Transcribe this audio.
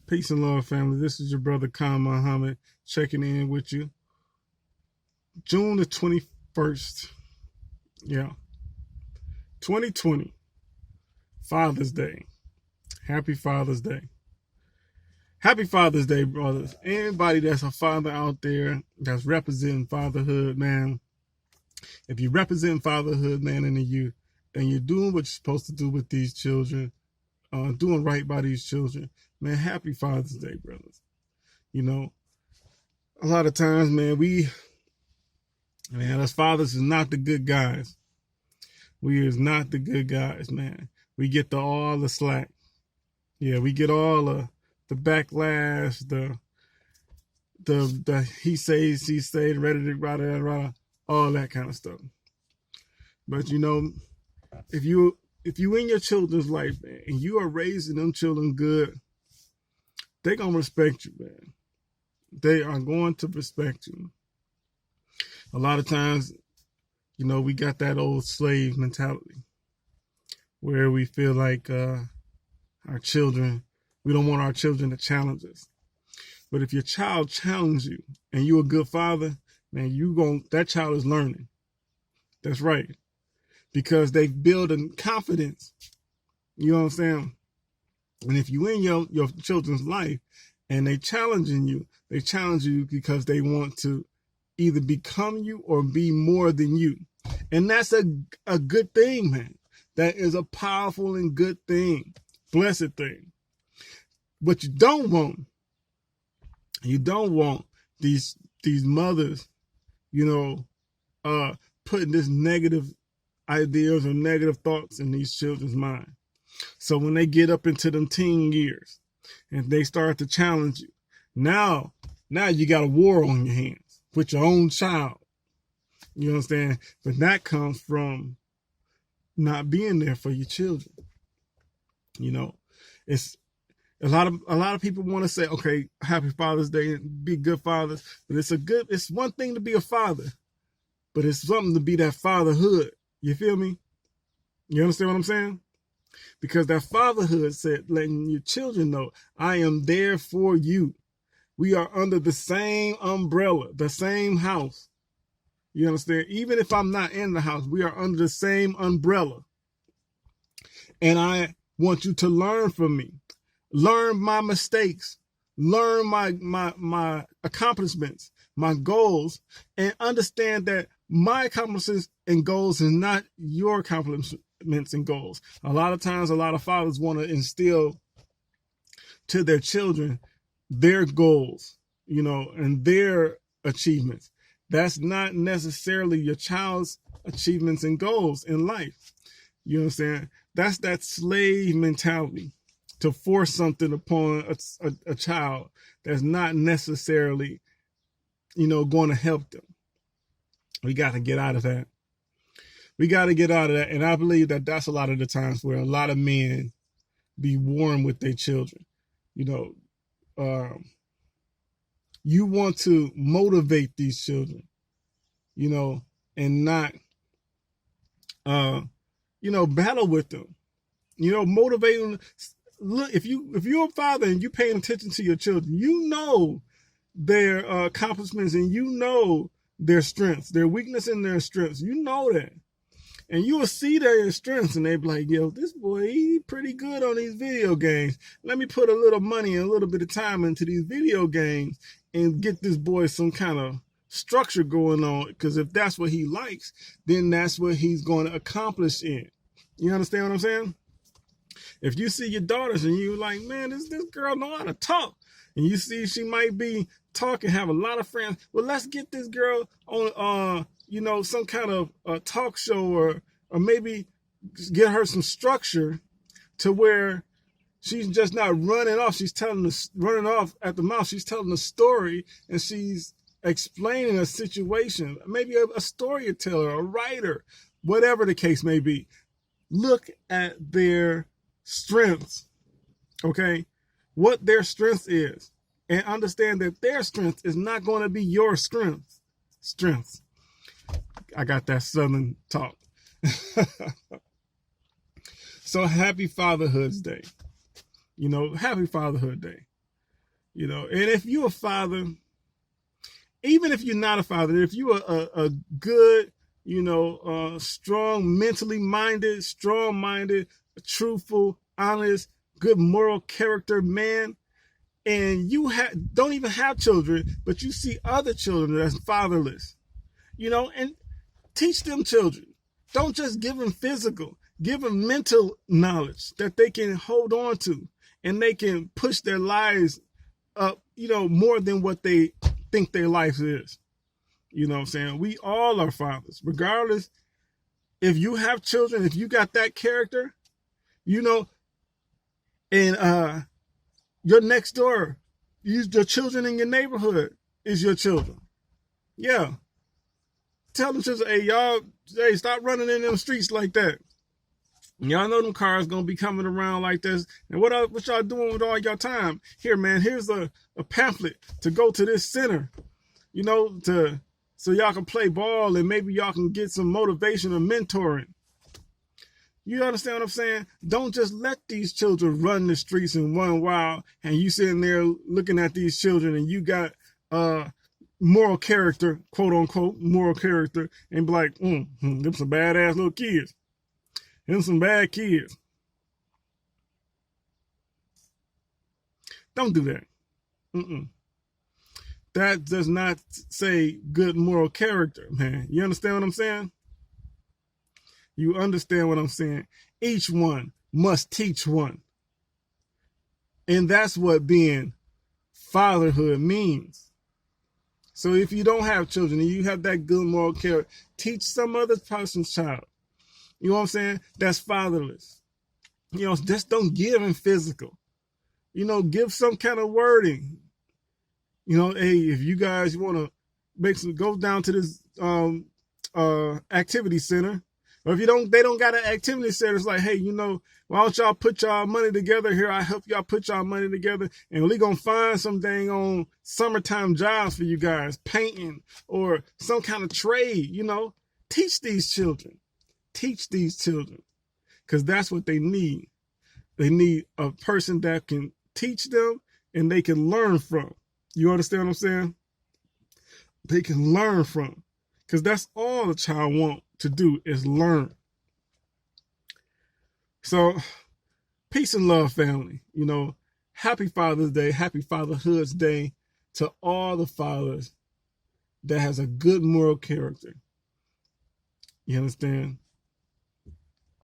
Peace and love, family. This is your brother Khan Muhammad checking in with you. June the 21st. Yeah. 2020. Father's Day. Happy Father's Day. Happy Father's Day, brothers. Anybody that's a father out there that's representing fatherhood, man. If you represent fatherhood, man, in the youth, and you're doing what you're supposed to do with these children, doing right by these children, man, happy Father's Day, brothers. You know, a lot of times, man, us fathers is not the good guys. We is not the good guys, man. We get all the slack. Yeah, we get all the backlash, the he says, he said, ready to rah, all that kind of stuff. But you know, if you in your children's life, man, and you are raising them children good, they're gonna respect you, man. They are going to respect you. A lot of times, you know, we got that old slave mentality where we feel like our children, we don't want our children to challenge us. But if your child challenges you and you're a good father, man, that child is learning. That's right. Because they build in confidence. You know what I'm saying? And if you in your children's life and they challenge you because they want to either become you or be more than you. And that's a good thing, man. That is a powerful and good thing. Blessed thing. But you don't want these mothers, you know, putting this negative ideas or negative thoughts in these children's mind. So when they get up into them teen years and they start to challenge you, now you got a war on your hands with your own child. You understand? But that comes from not being there for your children. You know, it's a lot of people want to say, okay, happy Father's Day and be good fathers. But it's one thing to be a father, but it's something to be that fatherhood. You feel me? You understand what I'm saying? Because that fatherhood said, letting your children know, I am there for you. We are under the same umbrella, the same house. You understand? Even if I'm not in the house, we are under the same umbrella. And I want you to learn from me. Learn my mistakes. Learn my accomplishments, my goals, and understand that my accomplishments and goals is not your accomplishments and goals. A lot of times, a lot of fathers want to instill to their children their goals, you know, and their achievements. That's not necessarily your child's achievements and goals in life. You know what I'm saying? That's that slave mentality to force something upon a child that's not necessarily, you know, going to help them. We got to get out of that. We got to get out of that. And I believe that that's a lot of the times where a lot of men be warring with their children. You know, you want to motivate these children, you know, and not, you know, battle with them. You know, motivate them. Look, if you're a father and you're paying attention to your children, you know their accomplishments and you know their strengths, their weakness and their strengths. You know that. And you will see their strengths and they be like, yo, this boy, he pretty good on these video games. Let me put a little money and a little bit of time into these video games and get this boy some kind of structure going on. Because if that's what he likes, then that's what he's going to accomplish in. You understand what I'm saying? If you see your daughters and you like, man, this girl know how to talk. And you see she might be talking, have a lot of friends. Well, let's get this girl on, you know, some kind of talk show or maybe get her some structure to where she's just not running off. She's running off at the mouth. She's telling a story and she's explaining a situation. Maybe a storyteller, a writer, whatever the case may be. Look at their strengths, okay? What their strength is, and understand that their strength is not going to be your strength. I got that Southern talk. So happy Fatherhood Day. You know, happy Fatherhood Day. And if you're a father, even if you're not a father, if you're a good, strong, mentally minded, strong-minded, truthful, honest, good moral character man, and you don't even have children, but you see other children that's fatherless, and teach them children. Don't just give them physical, give them mental knowledge that they can hold on to, and they can push their lives up, more than what they think their life is. You know what I'm saying? We all are fathers, regardless if you have children, if you got that character, and your next door, your children in your neighborhood is your children. Yeah. Tell them children, hey, stop running in them streets like that. Y'all know them cars gonna be coming around like this. And what y'all doing with all your time? Here, man, here's a pamphlet to go to this center, so y'all can play ball and maybe y'all can get some motivation or mentoring. You understand what I'm saying? Don't just let these children run the streets and run wild, and you sitting there looking at these children and you got moral character, quote unquote, moral character, and be like, them some badass little kids. Them some bad kids. Don't do that. That does not say good moral character, man. You understand what I'm saying? You understand what I'm saying? Each one must teach one. And that's what being fatherhood means. So if you don't have children and you have that good moral character, teach some other person's child. You know what I'm saying? That's fatherless. Just don't give in physical. Give some kind of wording. Hey, if you guys want to go down to this activity center, or if they don't got an activity center, it's like, hey, why don't y'all put y'all money together here? I help y'all put y'all money together, and we're going to find some dang on summertime jobs for you guys, painting or some kind of trade, Teach these children. Teach these children, because that's what they need. They need a person that can teach them and they can learn from. You understand what I'm saying? They can learn from, because that's all the child wants to do is learn. So, peace and love, family. Happy Father's Day, happy Fatherhood's Day to all the fathers that has a good moral character. You understand?